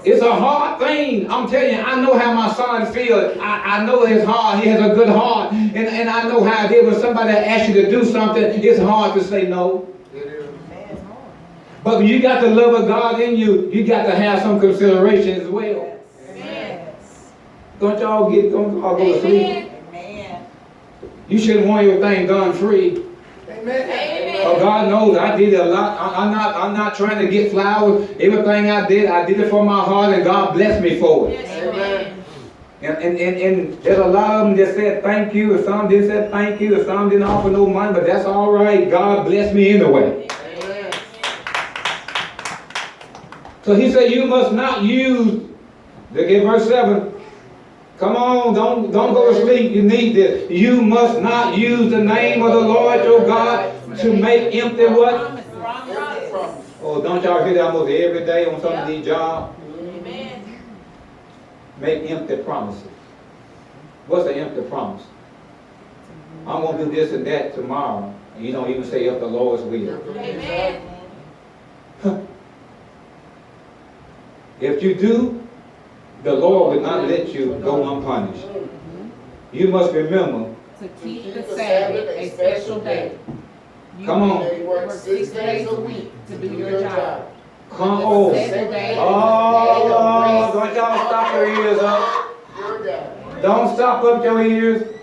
It's a hard thing. I'm telling you, I know how my son feels. I know his heart. He has a good heart. And I know how it is when somebody asks you to do something, it's hard to say no. But when you got the love of God in you, you got to have some consideration as well. Yes. Don't y'all go to sleep? Amen. You shouldn't want your thing done free. Amen. God knows I did a lot. I'm not trying to get flowers. Everything I did it for my heart, and God blessed me for it. Yes, amen. And there's a lot of them that said thank you, and some didn't say thank you, and some didn't offer no money, but that's all right. God blessed me anyway. Amen. So he said, you must not use. Look at verse 7. Come on, don't go to sleep. You need this. You must not use the name of the Lord your God to make empty what? Oh, don't y'all hear that almost every day on some of these jobs? Amen. Make empty promises. What's an empty promise? I'm going to do this and that tomorrow. And you don't even say if the Lord's will. Amen. If you do, the Lord will not let you go unpunished. You must remember to keep the Sabbath a special day. You Come on. may work 6 days a week to do your job. Come on. Day Oh, don't y'all stop your ears up. Don't stop up your ears.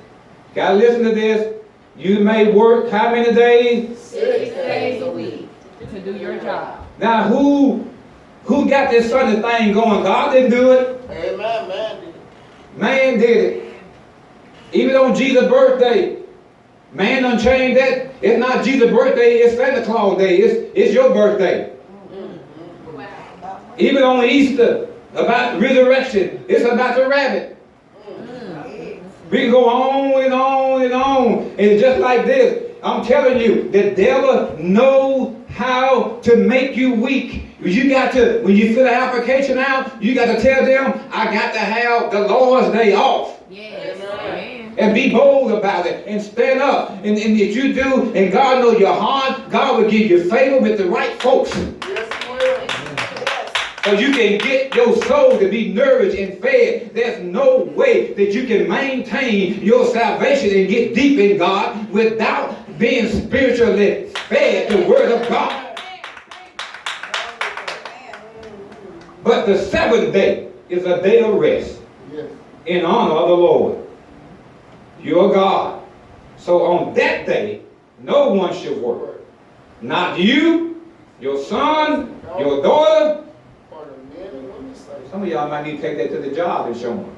Gotta listen to this. You may work how many days? 6 days a week to do your job. Now who got this Sunday thing going? God didn't do it. Amen, man. Man did it. Even on Jesus' birthday. Man done changed that. It's not Jesus' birthday, it's Santa Claus Day. It's your birthday. Even on Easter, about resurrection, it's about the rabbit. We can go on and on and on. And just like this, I'm telling you, the devil knows how to make you weak. You got to, when you fill the application out, you got to tell them, I got to have the Lord's Day off. Yes. Amen. And be bold about it and stand up. And if you do, and God knows your heart, God will give you favor with the right folks. Yes, he will. So you can get your soul to be nourished and fed. There's no way that you can maintain your salvation and get deep in God without being spiritually fed the Word of God. But the seventh day is a day of rest in honor of the Lord, your God. So on that day, no one should work. Not you, your son, your daughter. Some of y'all might need to take that to the job and show them.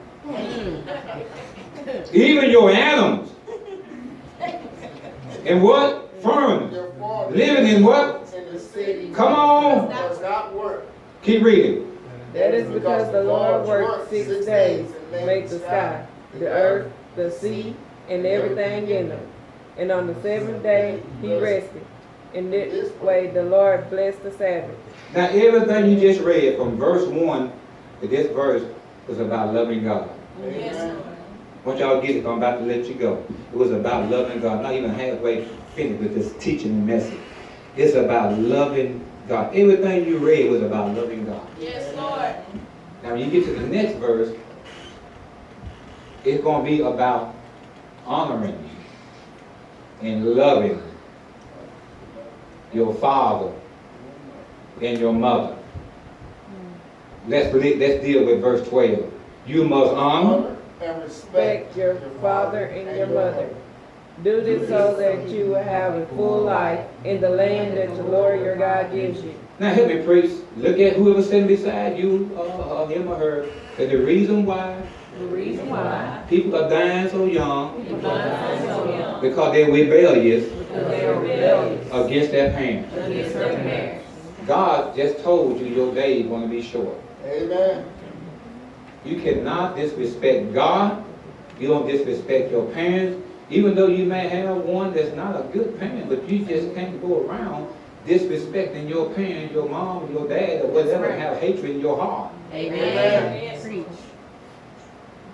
Even your animals. And what? Foreigners. Living in what? In the city. Come on. Does not work. Keep reading. That is because the Lord worked 6 days and made the sky, the earth, the sea, and everything in them. And on the seventh day he rested. In this way the Lord blessed the Sabbath. Now everything you just read from verse 1 to this verse was about loving God. Yes. I want y'all to get it, I'm about to let you go. It was about loving God. Not even halfway finished with this teaching and message. It's about loving God. Everything you read was about loving God. Yes, Lord. Now when you get to the next verse, it's going to be about honoring and loving your father and your mother. Let's deal with verse 12. You must honor and Respect your father and your mother. Do this so that you will have a full life in the land that the Lord your God gives you. Now help me, priest. Look at whoever's sitting beside you, him or her. That the reason why people are dying so young because they're rebellious against their parents. God just told you your day is going to be short. Amen. You cannot disrespect God. You don't disrespect your parents. Even though you may have one that's not a good parent, but you just can't go around disrespecting your parent, your mom, your dad, or whatever, and have hatred in your heart. Amen.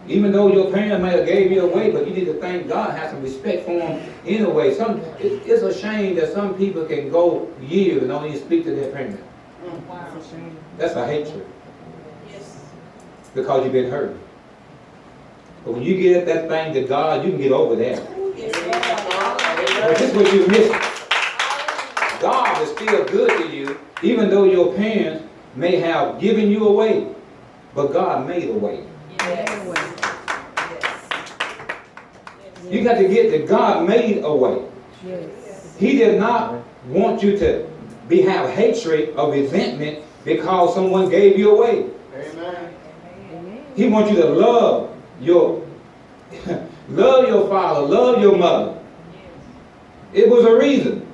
Even though your parents may have gave you away, but you need to thank God, have some respect for them anyway. It's a shame that some people can go years and don't even speak to their parents. It's a shame. That's a hatred. because you've been hurt. But when you get that thing to God, you can get over that. But this is what you're missing. God is still good to you, even though your parents may have given you away. But God made a way. You got to get that God made a way. He did not want you to have hatred or resentment because someone gave you away. Amen. He wants you to love your father, love your mother. It was a reason.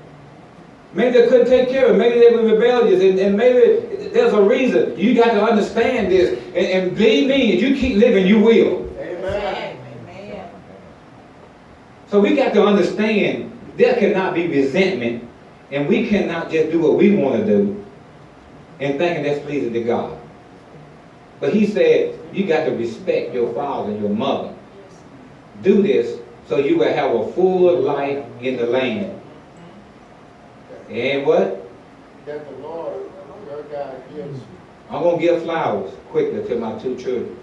Maybe they couldn't take care of it. Maybe they were rebellious. And maybe there's a reason. You got to understand this. And believe me, if you keep living, you will. Amen. So we got to understand there cannot be resentment. And we cannot just do what we want to do and thinking that's pleasing to God. But he said, you got to respect your father and your mother. Do this so you will have a full life in the land. And what? That the Lord, your God, gives you. I'm going to give flowers quickly to my two children.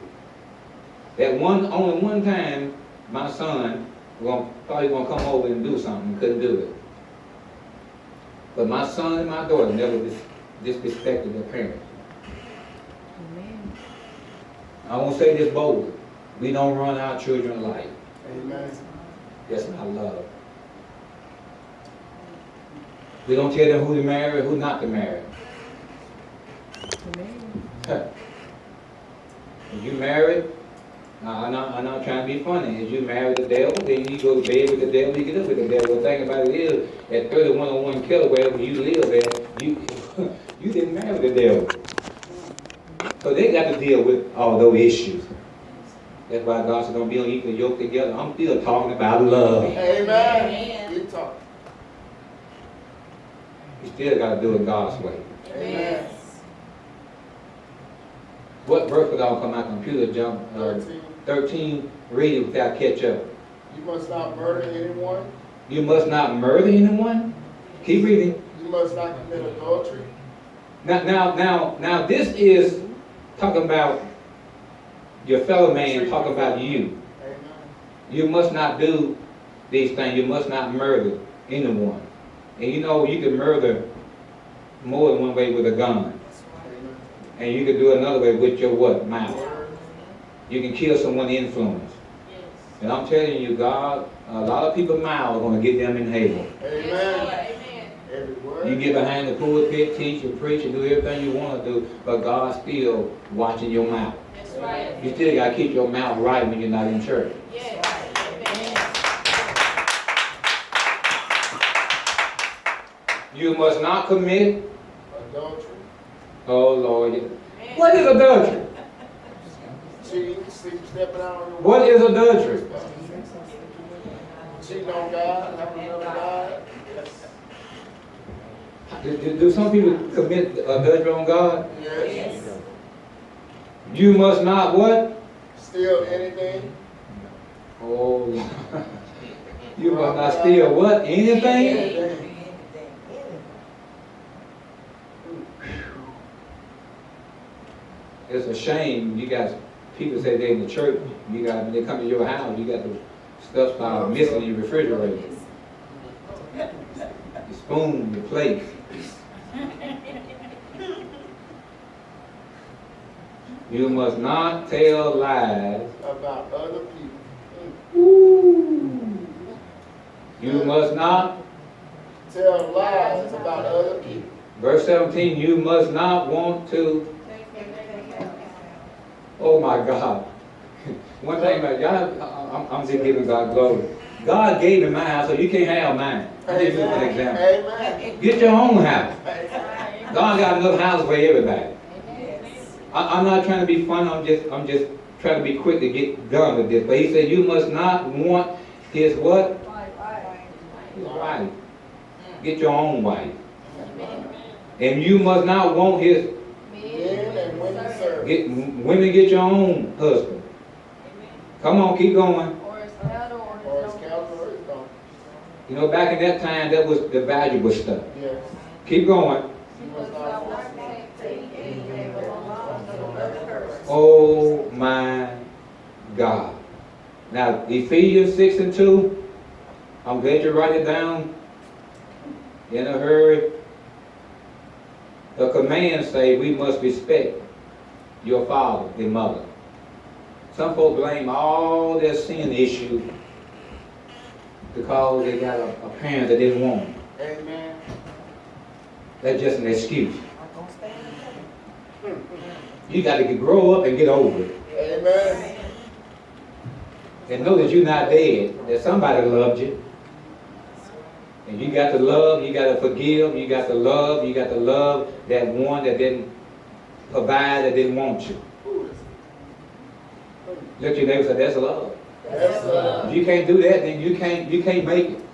Only one time, my son thought he was going to come over and do something and couldn't do it. But my son and my daughter never disrespected their parents. Amen. I won't say this boldly. We don't run our children's life. Amen. That's not love. We don't tell them who to marry and who not to marry. Amen. If you married, I'm not trying to be funny. If you marry the devil, then you go to bed with the devil, you get up with the devil. The thing about it is, at 3101 Kilowatt, where you live at, you didn't marry the devil. So they got to deal with all those issues. That's why God said, don't be on equal yoke together. I'm still talking about love. Amen. You talk. You still got to do it God's way. Amen. What verse was on my computer jump? 13. Read it without catch up. You must not murder anyone. You must not murder anyone. Keep reading. You must not commit adultery. Now, this is talking about your fellow man, talking about you. Amen. You must not do these things. You must not murder anyone. And you know, you can murder more than one way with a gun. Amen. And you can do another way with your what? Mouth. You can kill someone's influence. And I'm telling you, God, a lot of people's mouths are going to get them in hell. Amen. Every word. You get behind the pulpit, teach and preach and do everything you want to do, but God's still watching your mouth. That's right. You still got to keep your mouth right when you're not in church. You must not commit Adultery. Oh Lord. What is adultery? Cheating, stepping out on your What is adultery? Cheating on God, having another God. Do some people commit adultery on God? Yes. You must not what? Steal anything. Oh, you must not steal what? Anything? Anything. It's a shame. You got people say they're in the church. You got when they come to your house, you got the stuff missing in your refrigerator. Your spoon, your plate. You must not tell lies About other people. Ooh. You must not. Tell lies about other people. Verse 17, you must not want to. Oh my God. One thing about God, I'm just giving God glory. God gave me my house, so you can't have mine. I'll give you an example. Amen. Get your own house. God got enough houses for everybody. I'm not trying to be fun. I'm just trying to be quick to get done with this. But he said you must not want his what? His wife. Get your own wife. And you must not want his. Men and women serve. Women get your own husband. Come on, keep going. Or his cattle or his donkey. You know, back in that time, that was the valuable stuff. Yes. Keep going. You must not forsake. Oh my God. Now, Ephesians 6 and 2, I'm glad you write it down in a hurry. The commands say we must respect your father and mother. Some folks blame all their sin issues because they got a parent that didn't want them. Amen. That's just an excuse. You got to grow up and get over it. Amen. And know that you're not dead, that somebody loved you. And you got to love, you got to forgive, you got to love that one that didn't provide, that didn't want you. Look your neighbor and say, that's love. That's love. If you can't do that, then you can't make it.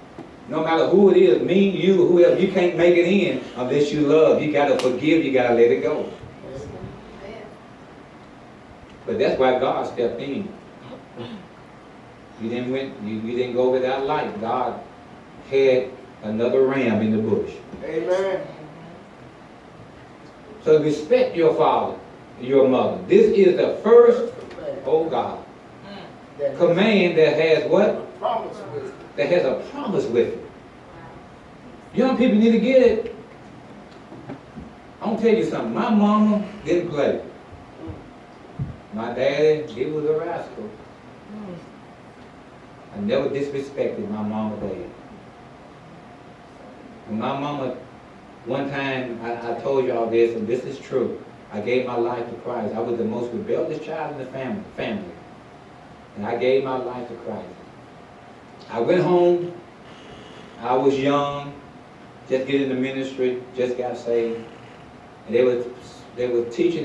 No matter who it is, me, you, whoever, you can't make it in unless you love. You got to forgive, you got to let it go. But that's why God stepped in. You didn't go without life. God had another ram in the bush. Amen. So respect your father and your mother. This is the first, oh God, command that has what? Promise with it. That has a promise with it. Young people need to get it. I'm gonna tell you something. My mama didn't play. My daddy, he was a rascal. I never disrespected my mama or dad. When my mama, one time, I told y'all this, and this is true. I gave my life to Christ. I was the most rebellious child in the family. And I gave my life to Christ. I went home. I was young, just getting into ministry, just got saved. And they were teaching